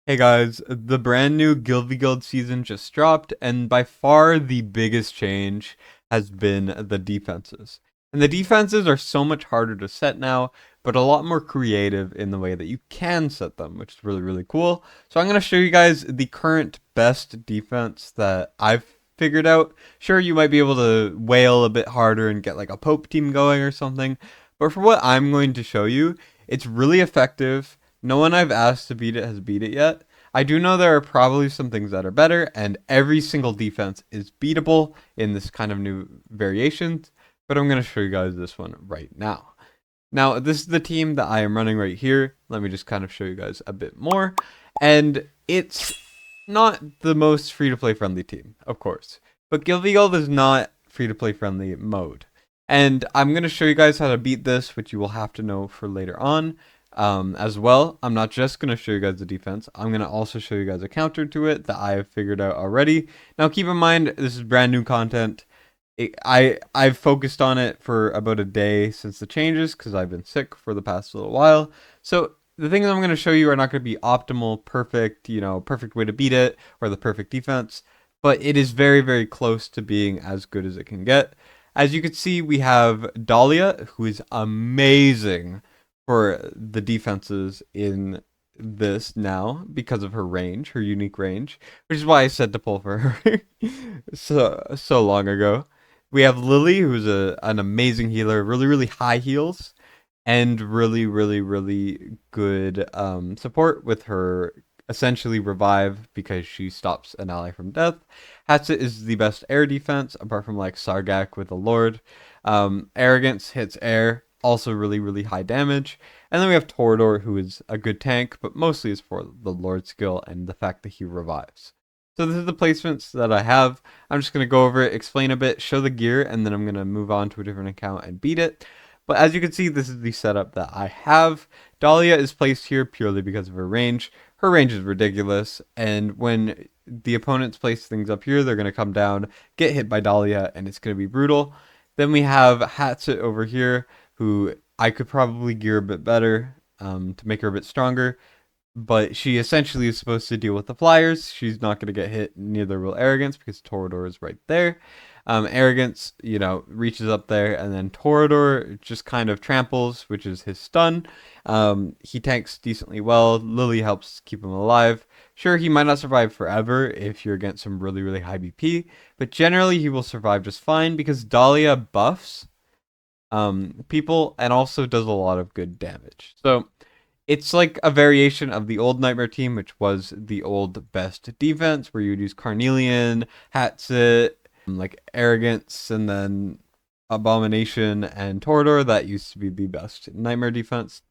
Hey guys, the brand new Gild season just dropped, and by far the biggest change has been the defenses. And the defenses are so much harder to set now, but a lot more creative in the way that you can set them, which is really, really cool. So I'm going to show you guys the current best defense that I've figured out. Sure, you might be able to wail a bit harder and get like a Pope team going or something, but for what I'm going to show you, it's really effective. No one I've asked to beat it has beat it yet. I do know there are probably some things that are better, and every single defense is beatable in this kind of new variations, but I'm going to show you guys this one right now. Now, this is the team that I am running right here. Let me just kind of show you guys a bit more. And it's not the most free-to-play friendly team, of course, but Gild is not free-to-play friendly mode. And I'm going to show you guys how to beat this, which you will have to know for later on. As well, I'm not just going to show you guys the defense, I'm going to also show you guys a counter to it that I have figured out already. Now keep in mind, this is brand new content. I've focused on it for about a day since the changes because I've been sick for the past little while. So the things I'm going to show you are not going to be optimal, perfect, perfect way to beat it or the perfect defense, but it is very, very close to being as good as it can get. As you can see, we have Dahlia, who is amazing for the defenses in this now because of her range, her unique range, which is why I said to pull for her so long ago. We have Lily, who's an amazing healer, really, really high heals, and really, really, really good support with her essentially revive because she stops an ally from death. Hatchet is the best air defense apart from like Sargak with the Lord. Arrogance hits air, also really, really high damage. And then we have Torador, who is a good tank, but mostly is for the Lord skill and the fact that he revives. So this is the placements that I have. I'm just going to go over it, explain a bit, show the gear, and then I'm going to move on to a different account and beat it. But as you can see, this is the setup that I have. Dahlia is placed here purely because of her range. Her range is ridiculous, and when the opponents place things up here, they're going to come down, get hit by Dahlia, and it's going to be brutal. Then we have Hatchet over here, who I could probably gear a bit better to make her a bit stronger. But she essentially is supposed to deal with the flyers. She's not going to get hit, neither will Arrogance because Torador is right there. Arrogance, reaches up there, and then Torador just kind of tramples, which is his stun. He tanks decently well. Lily helps keep him alive. Sure, he might not survive forever if you're against some really, really high BP, but generally he will survive just fine because Dahlia buffs people and also does a lot of good damage. So it's like a variation of the old Nightmare team, which was the old best defense, where you'd use Carnelian, Hatsit, like Arrogance, and then Abomination and Torador. That used to be the best Nightmare defense,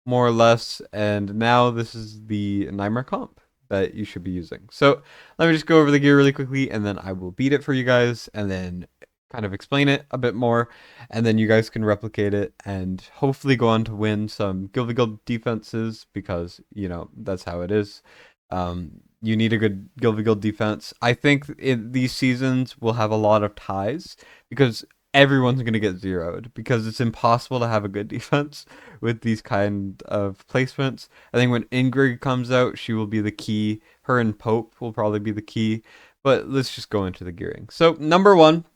more or less. And now this is the Nightmare comp that you should be using. So let me just go over the gear really quickly, and then I will beat it for you guys, and then kind of explain it a bit more, and then you guys can replicate it and hopefully go on to win some Gild defenses because that's how it is. You need a good Gild defense. I think these seasons will have a lot of ties because everyone's going to get zeroed because it's impossible to have a good defense with these kind of placements. I think when Ingrid comes out, she will be the key. Her and Pope will probably be the key. But let's just go into the gearing. So number one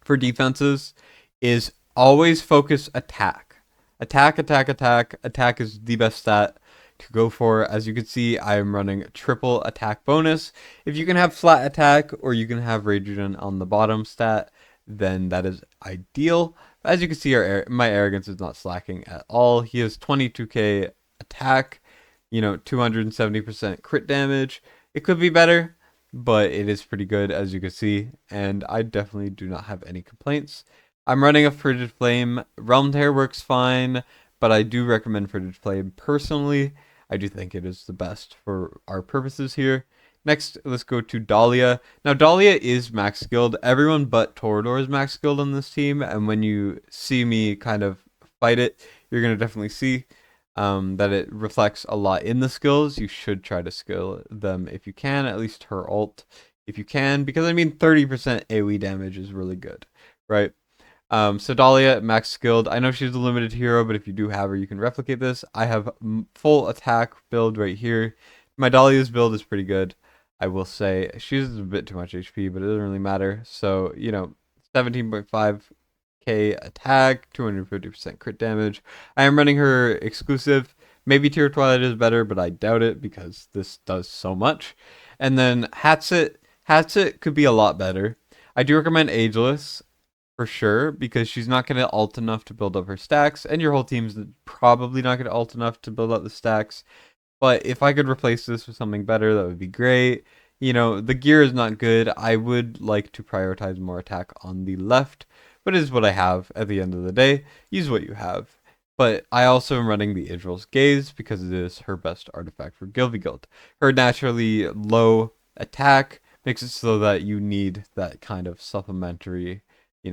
for defenses is always focus attack. Attack, attack, attack. Attack is the best stat to go for. As you can see, I am running triple attack bonus. If you can have flat attack or you can have rage regen on the bottom stat, then that is ideal. As you can see, my arrogance is not slacking at all. He has 22k attack, 270% crit damage. It could be better, but it is pretty good, as you can see, and I definitely do not have any complaints. I'm running a Frigid Flame. Realm Tear works fine, but I do recommend Frigid Flame personally. I do think it is the best for our purposes here. Next, let's go to Dahlia. Now, Dahlia is max skilled. Everyone but Torador is max skilled on this team, and when you see me kind of fight it, you're going to definitely see that it reflects a lot in the skills. You should try to skill them if you can, at least her ult if you can, because 30% AoE damage is really good, right? So Dahlia, max skilled. I know she's a limited hero, but if you do have her, you can replicate this. I have full attack build right here. My Dahlia's build is pretty good. I will say she uses a bit too much HP, but it doesn't really matter. So, 17.5k attack, 250% crit damage. I am running her exclusive. Maybe Tear Twilight is better, but I doubt it because this does so much. And then Hatset. Hatset could be a lot better. I do recommend Ageless for sure because she's not going to ult enough to build up her stacks, and your whole team's probably not going to ult enough to build up the stacks. But if I could replace this with something better, that would be great. The gear is not good. I would like to prioritize more attack on the left, but it is what I have at the end of the day. Use what you have. But I also am running the Israel's Gaze because it is her best artifact for Gild. Her naturally low attack makes it so that you need that kind of supplementary,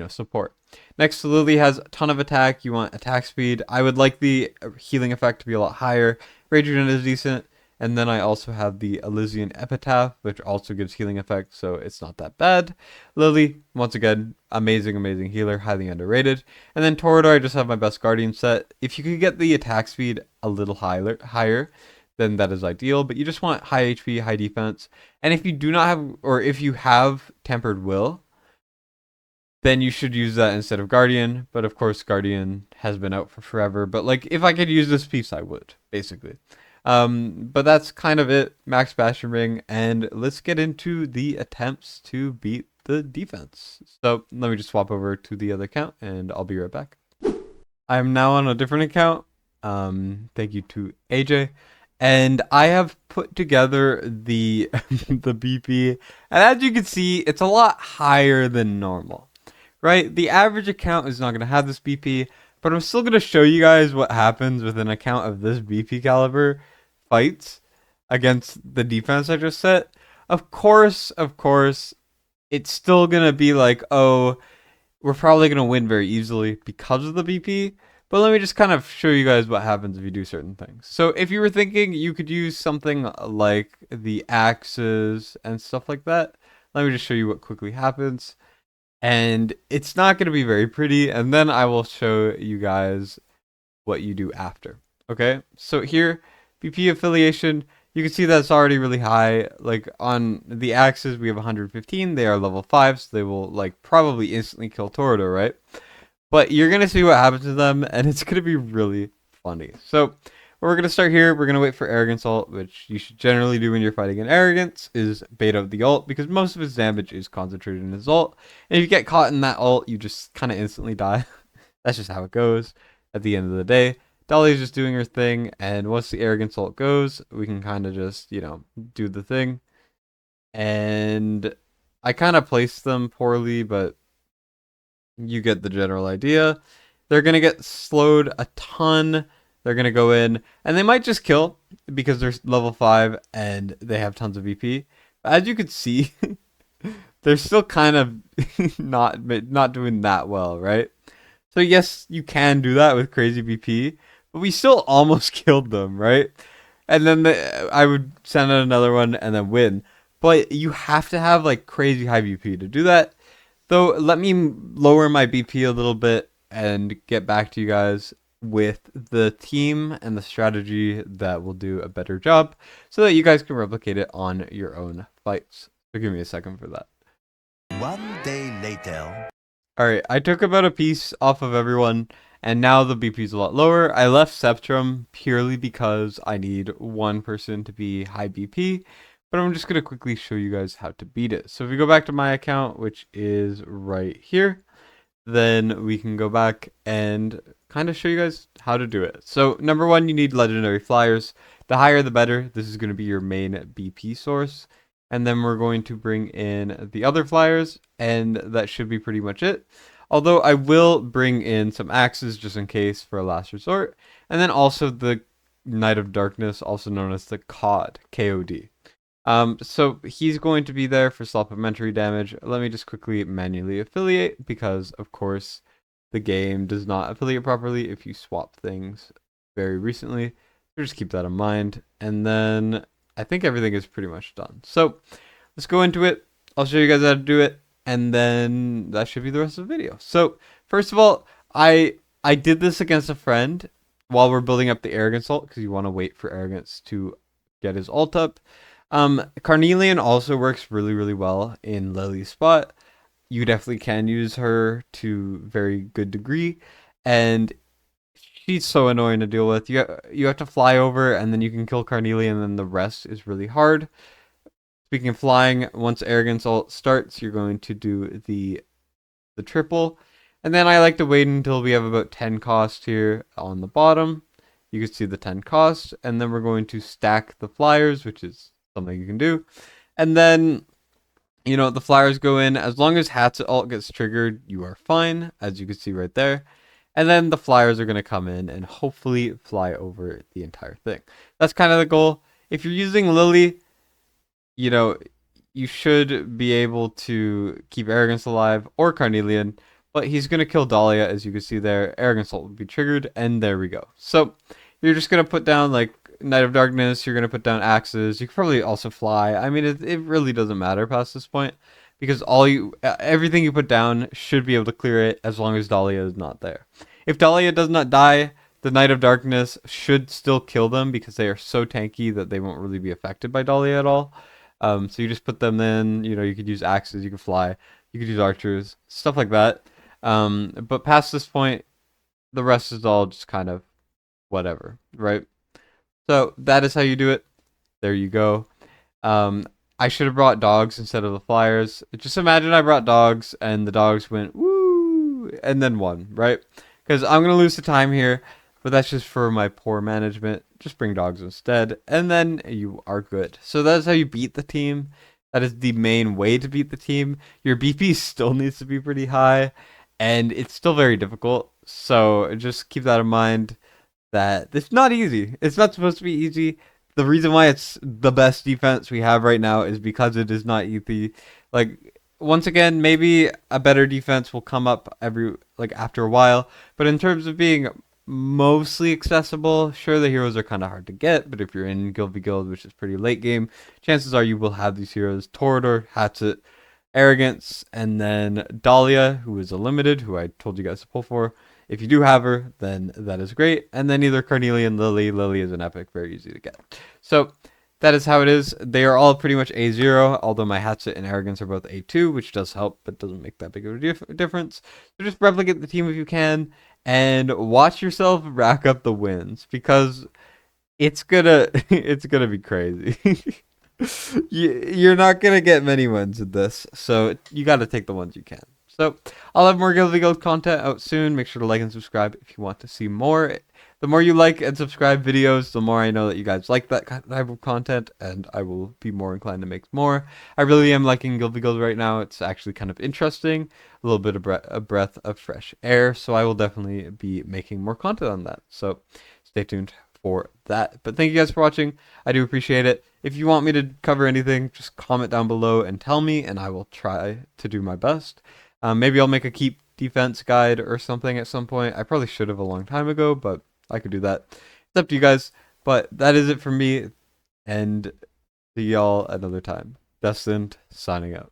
support. Next, Lily has a ton of attack. You want attack speed. I would like the healing effect to be a lot higher. Rage Regen is decent. And then I also have the Elysian Epitaph, which also gives healing effect, so it's not that bad. Lily, once again, amazing healer, highly underrated. And then Torador, I just have my best Guardian set. If you could get the attack speed a little higher, then that is ideal. But you just want high HP, high defense. And if you do not have, or if you have Tempered Will, then you should use that instead of Guardian. But of course, Guardian has been out for forever. But if I could use this piece, I would, basically. But that's kind of it. Max Bastion Ring, and let's get into the attempts to beat the defense. So let me just swap over to the other account, and I'll be right back. I'm now on a different account. Thank you to AJ. And I have put together the the BP, and as you can see, it's a lot higher than normal, right? The average account is not going to have this BP, but I'm still going to show you guys what happens with an account of this BP caliber fights against the defense I just set. Of course, it's still going to be like, oh, we're probably going to win very easily because of the BP. But let me just kind of show you guys what happens if you do certain things. So if you were thinking you could use something like the axes and stuff like that, let me just show you what quickly happens. And it's not going to be very pretty. And then I will show you guys what you do after. Okay, so here, BP affiliation, you can see that's already really high. Like on the axes, we have 115. They are level 5, so they will probably instantly kill Torador, right? But you're going to see what happens to them, and it's going to be really funny. So we're going to start here. We're going to wait for Arrogance ult, which you should generally do when you're fighting an Arrogance, is bait out the ult, because most of his damage is concentrated in his ult. And if you get caught in that ult, you just kind of instantly die. That's just how it goes at the end of the day. Dolly's just doing her thing, and once the Arrogance ult goes, we can kind of just, do the thing. And I kind of placed them poorly, but you get the general idea. They're going to get slowed a ton. They're going to go in, and they might just kill because they're level 5 and they have tons of VP. As you can see, they're still kind of not doing that well, right? So yes, you can do that with crazy VP, but we still almost killed them, right? And then I would send out another one and then win. But you have to have crazy high VP to do that. Though, let me lower my BP a little bit and get back to you guys with the team and the strategy that will do a better job so that you guys can replicate it on your own fights. So give me a second for that. 1 day later. Alright, I took about a piece off of everyone, and now the BP is a lot lower. I left Septrum purely because I need one person to be high BP. But I'm just going to quickly show you guys how to beat it. So if we go back to my account, which is right here, then we can go back and kind of show you guys how to do it. So number 1, you need legendary flyers. The higher the better. This is going to be your main BP source. And then we're going to bring in the other flyers, and that should be pretty much it. Although I will bring in some axes just in case for a last resort. And then also the Knight of Darkness, also known as the COD, KOD. So he's going to be there for supplementary damage. Let me just quickly manually affiliate because, of course, the game does not affiliate properly if you swap things very recently. So just keep that in mind. And then I think everything is pretty much done. So let's go into it. I'll show you guys how to do it, and then that should be the rest of the video. So first of all, I did this against a friend while we're building up the Arrogance ult because you want to wait for Arrogance to get his ult up. Carnelian also works really, really well in Lily's spot. You definitely can use her to very good degree, and she's so annoying to deal with. You have to fly over, and then you can kill Carnelian, and then the rest is really hard. Speaking of flying, once Arrogance ult starts, you're going to do the triple, and then I like to wait until we have about 10 cost here on the bottom. You can see the 10 cost, and then we're going to stack the flyers, which is something you can do, and then the flyers go in. As long as Hat's ult gets triggered, you are fine, as you can see right there. And then the flyers are going to come in and hopefully fly over the entire thing. That's kind of the goal. If you're using Lily, you should be able to keep Arrogance alive or Carnelian, but he's going to kill Dahlia, as you can see there. Arrogance ult will be triggered, and there we go. So you're just going to put down like Night of Darkness, you're going to put down axes. You can probably also fly. I mean, it really doesn't matter past this point, because everything you put down should be able to clear it as long as Dahlia is not there. If Dahlia does not die, the Night of Darkness should still kill them because they are so tanky that they won't really be affected by Dahlia at all. So you just put them in, you could use axes, you could fly, you could use archers, stuff like that. But past this point, the rest is all just kind of whatever, right? So that is how you do it. There you go. I should have brought dogs instead of the flyers. Just imagine I brought dogs and the dogs went woo and then won, right? Because I'm going to lose the time here, but that's just for my poor management. Just bring dogs instead, and then you are good. So that's how you beat the team. That is the main way to beat the team. Your BP still needs to be pretty high, and it's still very difficult. So just keep that in mind, that it's not easy. It's not supposed to be easy. The reason why it's the best defense we have right now is because it is not easy. Like, once again, maybe a better defense will come up after a while, but in terms of being mostly accessible, sure, the heroes are kind of hard to get, but if you're in Gild v Gild, which is pretty late game, chances are you will have these heroes: Torador, Hatchet, Arrogance, and then Dahlia, who is a limited, who I told you guys to pull for. If you do have her, then that is great. And then either Carnelian, Lily. Lily is an epic, very easy to get. So that is how it is. They are all pretty much A0, although my Hatchet and Arrogance are both A2, which does help, but doesn't make that big of a difference. So just replicate the team if you can, and watch yourself rack up the wins, because it's gonna be crazy. You're not gonna get many wins with this, so you got to take the ones you can. So I'll have more Gild v Gild content out soon. Make sure to like and subscribe if you want to see more. The more you like and subscribe videos, the more I know that you guys like that type of content, and I will be more inclined to make more. I really am liking Gild v Gild right now. It's actually kind of interesting, a little bit of a breath of fresh air. So I will definitely be making more content on that. So stay tuned for that. But thank you guys for watching. I do appreciate it. If you want me to cover anything, just comment down below and tell me, and I will try to do my best. Maybe I'll make a keep defense guide or something at some point. I probably should have a long time ago, but I could do that. It's up to you guys. But that is it for me, and see y'all another time. Destined, signing out.